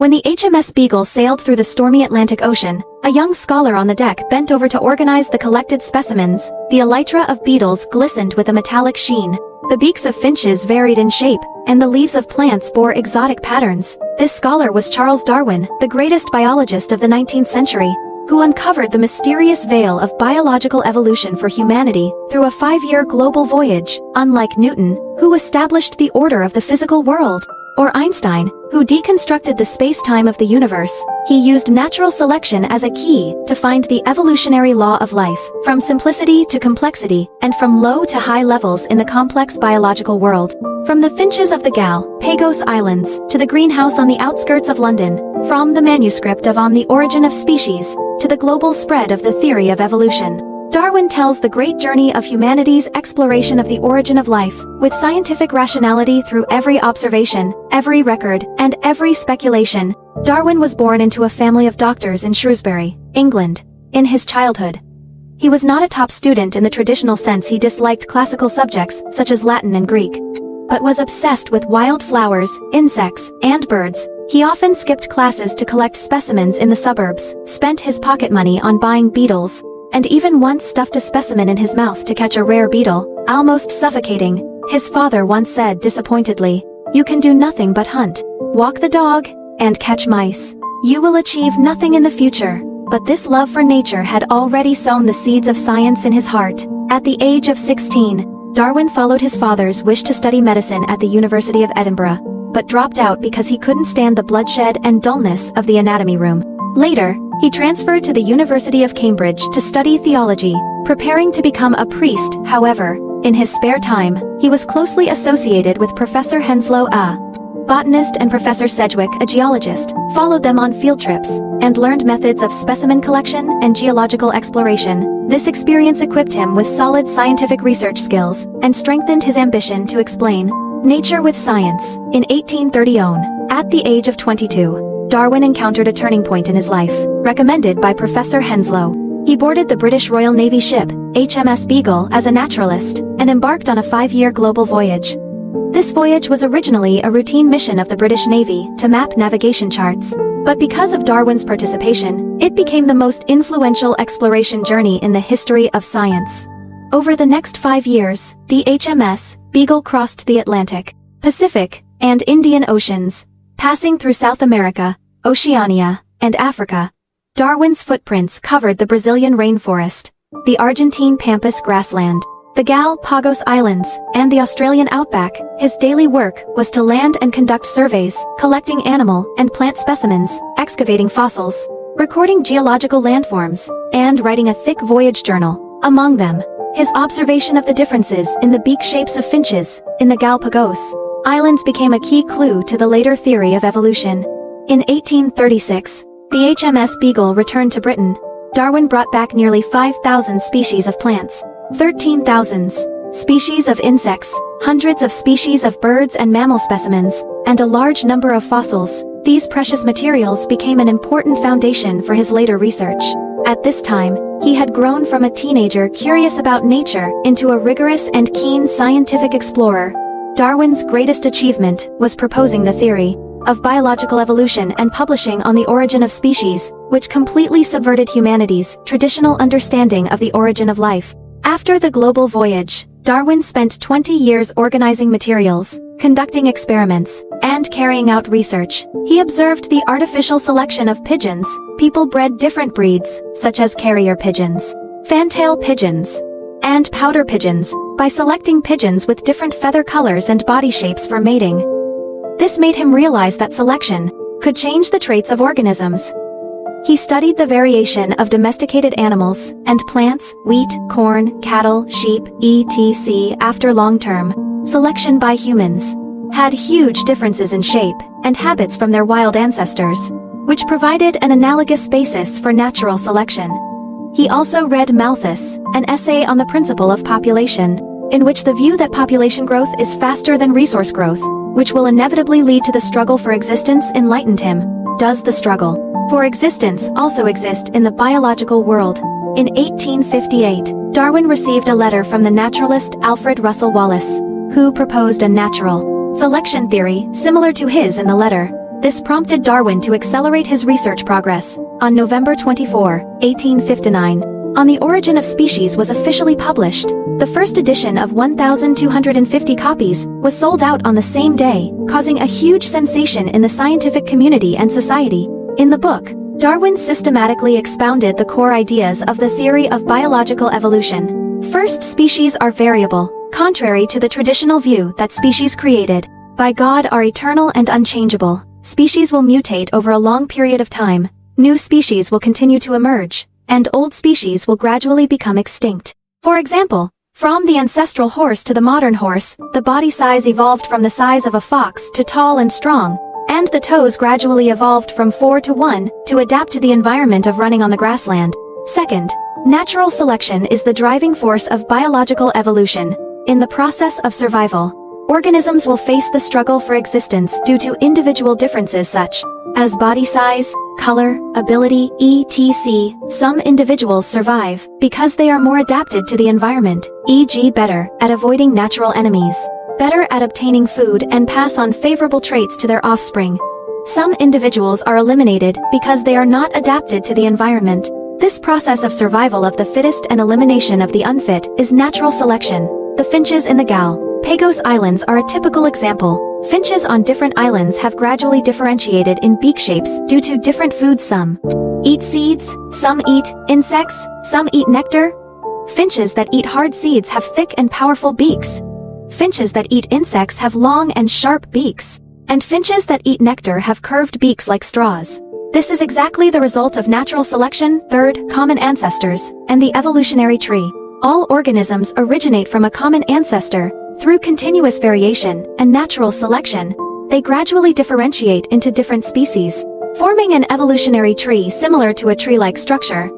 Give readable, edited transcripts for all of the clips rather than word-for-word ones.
When the HMS Beagle sailed through the stormy Atlantic Ocean, a young scholar on the deck bent over to organize the collected specimens. The elytra of beetles glistened with a metallic sheen. The beaks of finches varied in shape, and the leaves of plants bore exotic patterns. This scholar was Charles Darwin, the greatest biologist of the 19th century, who uncovered the mysterious veil of biological evolution for humanity through a 5-year global voyage. Unlike Newton, who established the order of the physical world, or Einstein, who deconstructed the space-time of the universe, he used natural selection as a key to find the evolutionary law of life, from simplicity to complexity, and from low to high levels in the complex biological world. From the finches of the Galapagos Islands to the greenhouse on the outskirts of London, from the manuscript of On the Origin of Species to the global spread of the theory of evolution, Darwin tells the great journey of humanity's exploration of the origin of life, with scientific rationality through every observation, every record, and every speculation. Darwin was born into a family of doctors in Shrewsbury, England. In his childhood, he was not a top student in the traditional sense. He disliked classical subjects, such as Latin and Greek, but was obsessed with wild flowers, insects, and birds. He often skipped classes to collect specimens in the suburbs, spent his pocket money on buying beetles, and even once stuffed a specimen in his mouth to catch a rare beetle, almost suffocating. His father once said disappointedly, "You can do nothing but hunt, walk the dog, and catch mice. You will achieve nothing in the future." But this love for nature had already sown the seeds of science in his heart. At the age of 16, Darwin followed his father's wish to study medicine at the University of Edinburgh, but dropped out because he couldn't stand the bloodshed and dullness of the anatomy room. Later, he transferred to the University of Cambridge to study theology, preparing to become a priest. However, in his spare time, he was closely associated with Professor Henslow, a botanist, and Professor Sedgwick, a geologist, followed them on field trips, and learned methods of specimen collection and geological exploration. This experience equipped him with solid scientific research skills, and strengthened his ambition to explain nature with science. In 1830, at the age of 22, Darwin encountered a turning point in his life, recommended by Professor Henslow. He boarded the British Royal Navy ship, HMS Beagle, as a naturalist, and embarked on a 5-year global voyage. This voyage was originally a routine mission of the British Navy to map navigation charts, but because of Darwin's participation, it became the most influential exploration journey in the history of science. Over the next 5 years, the HMS Beagle crossed the Atlantic, Pacific, and Indian Oceans, passing through South America, Oceania, and Africa. Darwin's footprints covered the Brazilian rainforest, the Argentine pampas grassland, the Galapagos Islands, and the Australian outback. His daily work was to land and conduct surveys, collecting animal and plant specimens, excavating fossils, recording geological landforms, and writing a thick voyage journal. Among them, his observation of the differences in the beak shapes of finches in the Galapagos Islands became a key clue to the later theory of evolution. In 1836, the HMS Beagle returned to Britain. Darwin brought back nearly 5,000 species of plants, 13,000 species of insects, hundreds of species of birds and mammal specimens, and a large number of fossils. These precious materials became an important foundation for his later research. At this time, he had grown from a teenager curious about nature into a rigorous and keen scientific explorer. Darwin's greatest achievement was proposing the theory of biological evolution and publishing On the Origin of Species, which completely subverted humanity's traditional understanding of the origin of life. After the global voyage, Darwin spent 20 years organizing materials, conducting experiments, and carrying out research. He observed the artificial selection of pigeons. People bred different breeds, such as carrier pigeons, fantail pigeons, and pouter pigeons, by selecting pigeons with different feather colors and body shapes for mating. This made him realize that selection could change the traits of organisms. He studied the variation of domesticated animals and plants, wheat, corn, cattle, sheep, etc. After long-term selection by humans had huge differences in shape and habits from their wild ancestors, which provided an analogous basis for natural selection. He also read Malthus, an essay on the principle of population, in which the view that population growth is faster than resource growth, which will inevitably lead to the struggle for existence, enlightened him. Does the struggle for existence also exist in the biological world? In 1858, Darwin received a letter from the naturalist Alfred Russel Wallace, who proposed a natural selection theory similar to his in the letter. This prompted Darwin to accelerate his research progress. On November 24, 1859, On the Origin of Species was officially published. The first edition of 1,250 copies was sold out on the same day, causing a huge sensation in the scientific community and society. In the book, Darwin systematically expounded the core ideas of the theory of biological evolution. First, species are variable, contrary to the traditional view that species created by God are eternal and unchangeable. Species will mutate over a long period of time. New species will continue to emerge, and old species will gradually become extinct. For example, from the ancestral horse to the modern horse, the body size evolved from the size of a fox to tall and strong, and the toes gradually evolved from 4 to 1 to adapt to the environment of running on the grassland. Second, natural selection is the driving force of biological evolution. In the process of survival, organisms will face the struggle for existence due to individual differences such as body size, color, ability, etc. Some individuals survive because they are more adapted to the environment, e.g. better at avoiding natural enemies, better at obtaining food, and pass on favorable traits to their offspring. Some individuals are eliminated because they are not adapted to the environment. This process of survival of the fittest and elimination of the unfit is natural selection. The finches in the Galapagos Islands are a typical example. Finches on different islands have gradually differentiated in beak shapes due to different foods. Some eat seeds, some eat insects, some eat nectar. Finches that eat hard seeds have thick and powerful beaks. Finches that eat insects have long and sharp beaks. And finches that eat nectar have curved beaks like straws. This is exactly the result of natural selection. Third, common ancestors, and the evolutionary tree. All organisms originate from a common ancestor. Through continuous variation and natural selection, they gradually differentiate into different species, forming an evolutionary tree similar to a tree-like structure.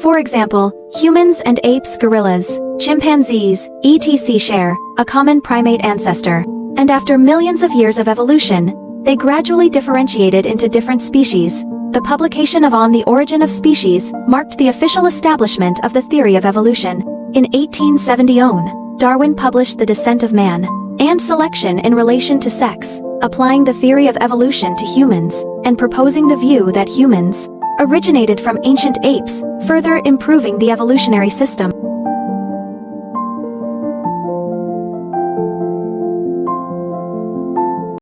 For example, humans and apes, gorillas, chimpanzees, etc. share a common primate ancestor, and after millions of years of evolution, they gradually differentiated into different species. The publication of On the Origin of Species marked the official establishment of the theory of evolution. In 1870, Darwin published The Descent of Man and Selection in relation to sex, applying the theory of evolution to humans, and proposing the view that humans originated from ancient apes, further improving the evolutionary system.